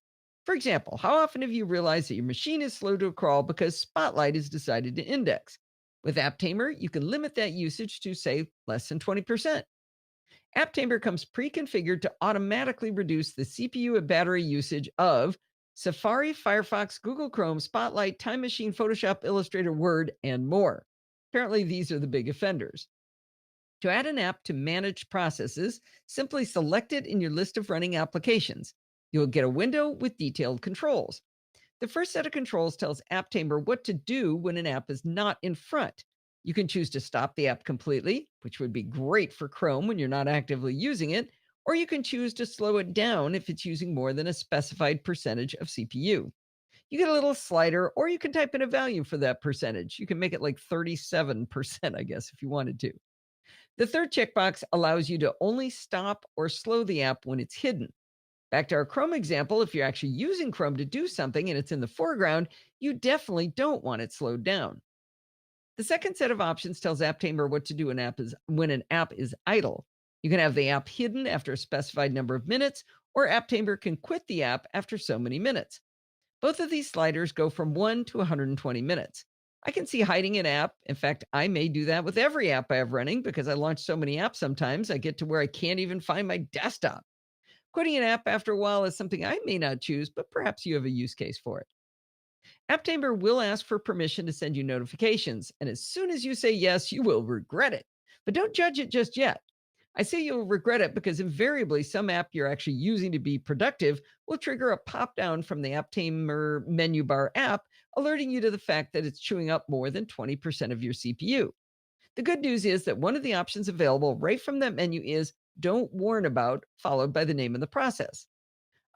Speaker 1: For example, how often have you realized that your machine is slow to crawl because Spotlight has decided to index? With App Tamer, you can limit that usage to, say, less than 20%. App Tamer comes pre-configured to automatically reduce the CPU and battery usage of Safari, Firefox, Google Chrome, Spotlight, Time Machine, Photoshop, Illustrator, Word, and more. Apparently, these are the big offenders. To add an app to manage processes, simply select it in your list of running applications. You'll get a window with detailed controls. The first set of controls tells AppTamer what to do when an app is not in front. You can choose to stop the app completely, which would be great for Chrome when you're not actively using it, or you can choose to slow it down if it's using more than a specified percentage of CPU. You get a little slider, or you can type in a value for that percentage. You can make it like 37%, I guess, if you wanted to. The third checkbox allows you to only stop or slow the app when it's hidden. Back to our Chrome example, if you're actually using Chrome to do something and it's in the foreground, you definitely don't want it slowed down. The second set of options tells AppTamer what to do when an app is idle. You can have the app hidden after a specified number of minutes, or AppTamer can quit the app after so many minutes. Both of these sliders go from 1 to 120 minutes. I can see hiding an app. In fact, I may do that with every app I have running because I launch so many apps sometimes I get to where I can't even find my desktop. Quitting an app after a while is something I may not choose, but perhaps you have a use case for it. AppTamer will ask for permission to send you notifications, and as soon as you say yes, you will regret it. But don't judge it just yet. I say you'll regret it because invariably some app you're actually using to be productive will trigger a pop down from the AppTamer menu bar app, alerting you to the fact that it's chewing up more than 20% of your CPU. The good news is that one of the options available right from that menu is "Don't warn about," followed by the name of the process.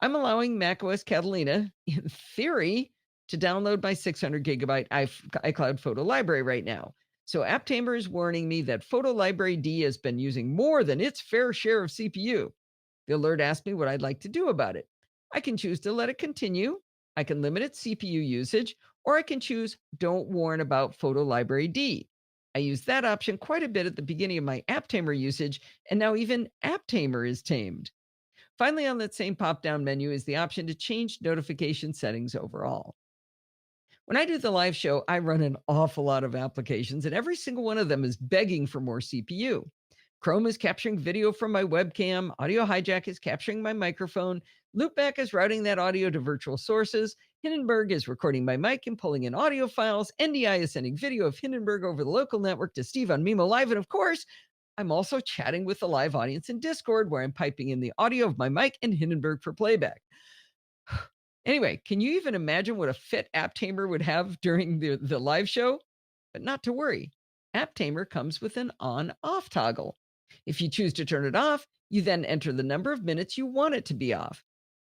Speaker 1: I'm allowing macOS Catalina, in theory, to download my 600 gigabyte iCloud photo library right now. So AppTamer is warning me that Photo Library D has been using more than its fair share of CPU. The alert asks me what I'd like to do about it. I can choose to let it continue, I can limit its CPU usage, or I can choose Don't Warn About Photo Library D. I use that option quite a bit at the beginning of my app tamer usage, and now even app tamer is tamed. Finally, on that same pop down menu is the option to change notification settings overall. When I do the live show, I run an awful lot of applications, and every single one of them is begging for more CPU. Chrome is capturing video from my webcam, Audio Hijack is capturing my microphone, Loopback is routing that audio to virtual sources, Hindenburg is recording my mic and pulling in audio files, NDI is sending video of Hindenburg over the local network to Steve on Mimo Live, and of course, I'm also chatting with the live audience in Discord, where I'm piping in the audio of my mic and Hindenburg for playback. Anyway, can you even imagine what a fit App Tamer would have during the live show? But not to worry. App Tamer comes with an on-off toggle. If you choose to turn it off, you then enter the number of minutes you want it to be off.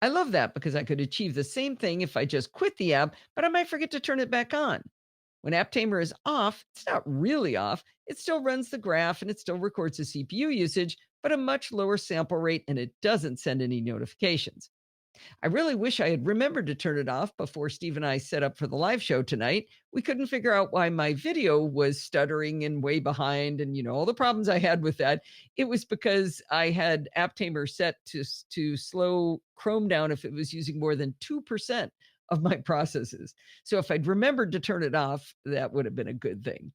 Speaker 1: I love that because I could achieve the same thing if I just quit the app, but I might forget to turn it back on. When App Tamer is off, it's not really off. It still runs the graph and it still records the CPU usage, but a much lower sample rate, and it doesn't send any notifications. I really wish I had remembered to turn it off before Steve and I set up for the live show tonight. We couldn't figure out why my video was stuttering and way behind, and all the problems I had with that. It was because I had App Tamer set to slow Chrome down if it was using more than 2% of my processes. So if I'd remembered to turn it off, that would have been a good thing.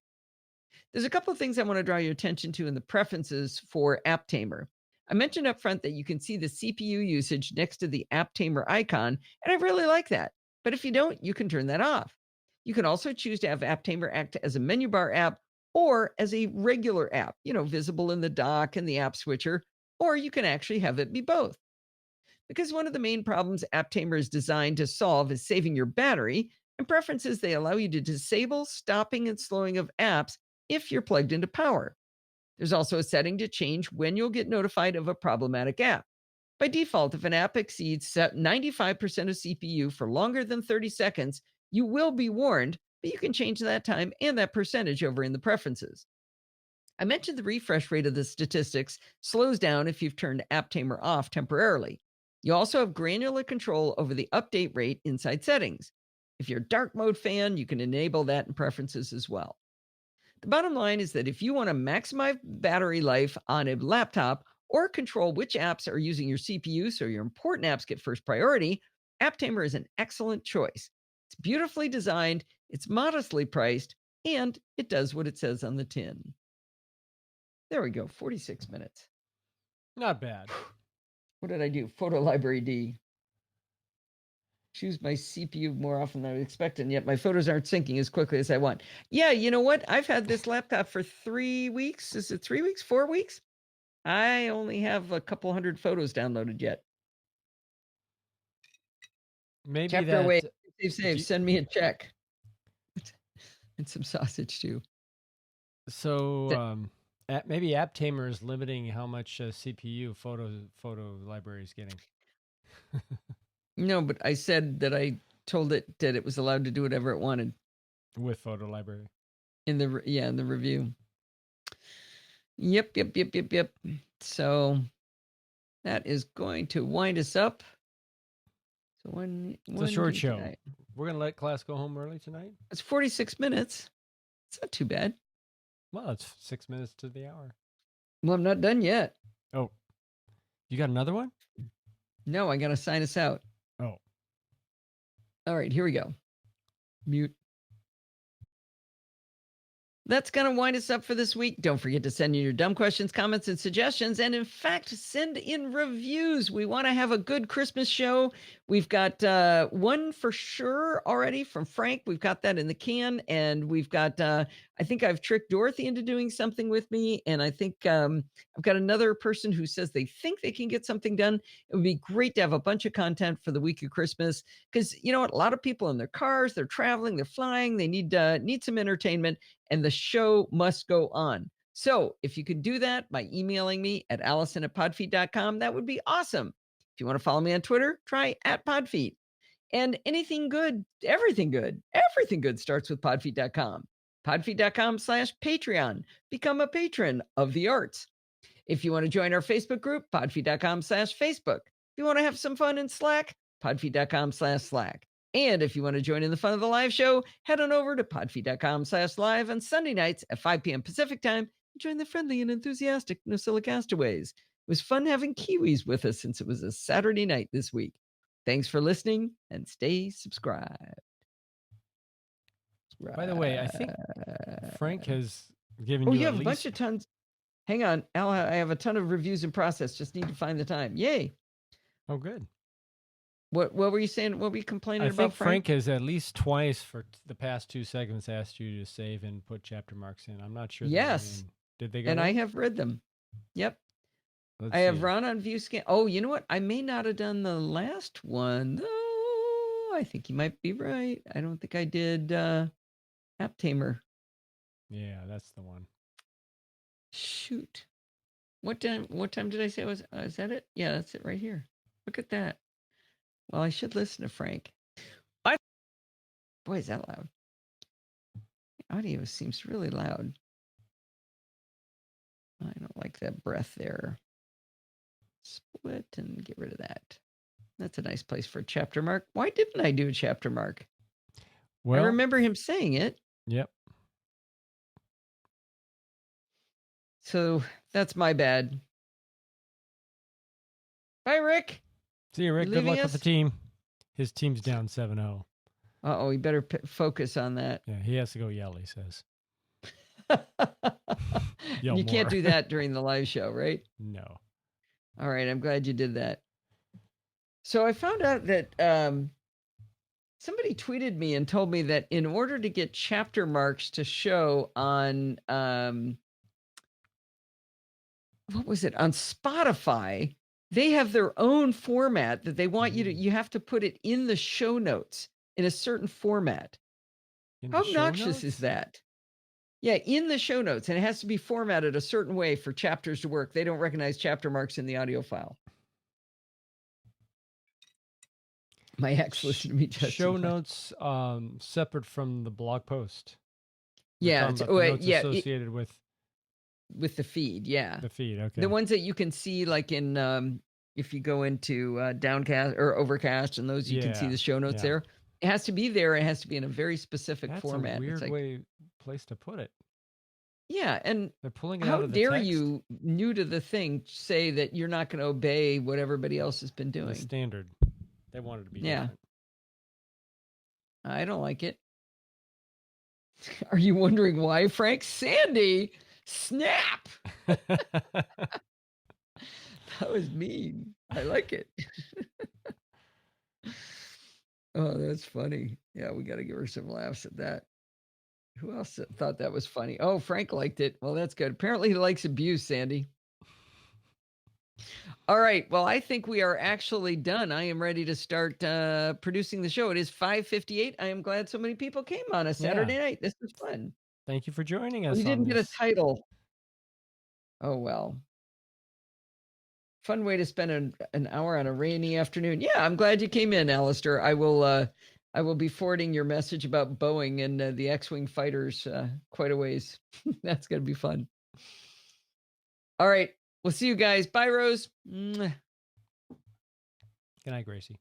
Speaker 1: There's a couple of things I want to draw your attention to in the preferences for App Tamer. I mentioned up front that you can see the CPU usage next to the App Tamer icon, and I really like that. But if you don't, you can turn that off. You can also choose to have App Tamer act as a menu bar app or as a regular app, visible in the dock and the app switcher, or you can actually have it be both. Because one of the main problems App Tamer is designed to solve is saving your battery, and preferences they allow you to disable stopping and slowing of apps if you're plugged into power. There's also a setting to change when you'll get notified of a problematic app. By default, if an app exceeds 95% of CPU for longer than 30 seconds, you will be warned, but you can change that time and that percentage over in the preferences. I mentioned the refresh rate of the statistics slows down if you've turned App Tamer off temporarily. You also have granular control over the update rate inside settings. If you're a dark mode fan, you can enable that in preferences as well. The bottom line is that if you want to maximize battery life on a laptop or control which apps are using your CPU so your important apps get first priority, App Tamer is an excellent choice. It's beautifully designed, it's modestly priced, and it does what it says on the tin. There we go, 46 minutes.
Speaker 2: Not bad.
Speaker 1: What did I do? Photo Library D. Choose my CPU more often than I would expect, and yet my photos aren't syncing as quickly as I want. Yeah, you know what? I've had this laptop for 3 weeks. Is it 3 weeks? 4 weeks? I only have a couple hundred photos downloaded yet.
Speaker 2: Maybe
Speaker 1: Chapter
Speaker 2: that.
Speaker 1: away. Save. Send me a check. And some sausage too.
Speaker 2: So maybe App Tamer is limiting how much CPU photo library is getting.
Speaker 1: No, but I said that I told it that it was allowed to do whatever it wanted
Speaker 2: with photo library
Speaker 1: in the review. Yep. So that is going to wind us up. So
Speaker 2: it's a short show. Tonight? We're gonna let class go home early tonight.
Speaker 1: It's 46 minutes. It's not too bad.
Speaker 2: Well, it's 6 minutes to the hour.
Speaker 1: Well, I'm not done yet.
Speaker 2: Oh, you got another one?
Speaker 1: No, I gotta sign us out.
Speaker 2: Oh.
Speaker 1: All right, here we go. Mute. That's going to wind us up for this week. Don't forget to send in your dumb questions, comments, and suggestions. And in fact, send in reviews. We want to have a good Christmas show. We've got one for sure already from Frank. We've got that in the can. And we've got, I think I've tricked Dorothy into doing something with me. And I think I've got another person who says they think they can get something done. It would be great to have a bunch of content for the week of Christmas. Because you know what? A lot of people in their cars, they're traveling, they're flying, they need some entertainment. And the show must go on. So if you could do that by emailing me at allison@podfeet.com, that would be awesome. If you want to follow me on Twitter, try @podfeet. And anything good, everything good starts with podfeet.com. Podfeet.com/Patreon. Become a patron of the arts. If you want to join our Facebook group, podfeet.com/Facebook. If you want to have some fun in Slack, podfeet.com/Slack. And if you want to join in the fun of the live show, head on over to podfeed.com/live on Sunday nights at 5 p.m. Pacific time and join the friendly and enthusiastic NosillaCastaways. It was fun having Kiwis with us since it was a Saturday night this week. Thanks for listening and stay subscribed.
Speaker 2: By the way, I think Frank has given
Speaker 1: Oh,
Speaker 2: you
Speaker 1: you
Speaker 2: at
Speaker 1: have a bunch
Speaker 2: least
Speaker 1: of tons. Hang on, Al. I have a ton of reviews in process. Just need to find the time. Yay!
Speaker 2: Oh, good.
Speaker 1: What were you saying? What were you complaining
Speaker 2: I
Speaker 1: about,
Speaker 2: think Frank has at least twice for the past 2 segments asked you to save and put chapter marks in. I'm not sure.
Speaker 1: Yes.
Speaker 2: Did they go
Speaker 1: And
Speaker 2: in?
Speaker 1: I have read them. Yep.
Speaker 2: Let's
Speaker 1: I have
Speaker 2: see.
Speaker 1: Ron on view scan. Oh, you know what? I may not have done the last one. though. I think you might be right. I don't think I did App Tamer.
Speaker 2: Yeah, that's the one.
Speaker 1: Shoot. What time did I say it was? Is that it? Yeah, that's it right here. Look at that. Well, I should listen to Frank. Boy, is that loud. The audio seems really loud. I don't like that breath there. Split and get rid of that. That's a nice place for a chapter mark. Why didn't I do a chapter mark?
Speaker 2: Well,
Speaker 1: I remember him saying it.
Speaker 2: Yep.
Speaker 1: So that's my bad. Bye, Rick.
Speaker 2: See you, Rick.
Speaker 1: You
Speaker 2: Good luck
Speaker 1: leaving
Speaker 2: with the
Speaker 1: us?
Speaker 2: team. His team's down 7-0.
Speaker 1: Uh-oh, we better focus on that.
Speaker 2: Yeah, he has to go yell, he says.
Speaker 1: You can't
Speaker 2: more.
Speaker 1: do that during the live show, right?
Speaker 2: No.
Speaker 1: All right, I'm glad you did that. So I found out that somebody tweeted me and told me that in order to get chapter marks to show on what was it, on Spotify, they have their own format that they want you have to put it in the show notes in a certain format. How obnoxious is that? Yeah, in the show notes, and it has to be formatted a certain way for chapters to work. They don't recognize chapter marks in the audio file. My ex listened to me just
Speaker 2: show notes separate from the blog post.
Speaker 1: Yeah,
Speaker 2: associated with
Speaker 1: the feed. Yeah,
Speaker 2: the feed. Okay,
Speaker 1: the ones that you can see, like in if you go into Downcast or Overcast, and those you can see the show notes there. It has to be there. It has to be in a very specific format.
Speaker 2: That's a weird place to put it.
Speaker 1: Yeah, and
Speaker 2: they're pulling it
Speaker 1: how
Speaker 2: out of the
Speaker 1: dare
Speaker 2: text.
Speaker 1: you, new to the thing, say that you're not going to obey what everybody else has been doing?
Speaker 2: The standard. They wanted to be different.
Speaker 1: I don't like it. Are you wondering why, Frank? Sandy, snap! That was mean. I like it. Oh, that's funny. Yeah, we got to give her some laughs at that. Who else thought that was funny? Oh, Frank liked it. Well, that's good. Apparently he likes abuse, Sandy. All right. Well, I think we are actually done. I am ready to start producing the show. It is 5:58. I am glad so many people came on a Saturday night. This was fun.
Speaker 2: Thank you for joining us.
Speaker 1: We didn't get a title. Oh, well. Fun way to spend an hour on a rainy afternoon. Yeah, I'm glad you came in, Alistair. I will be forwarding your message about Boeing and the X-Wing fighters quite a ways. That's going to be fun. All right. We'll see you guys. Bye, Rose.
Speaker 2: Good night, Gracie.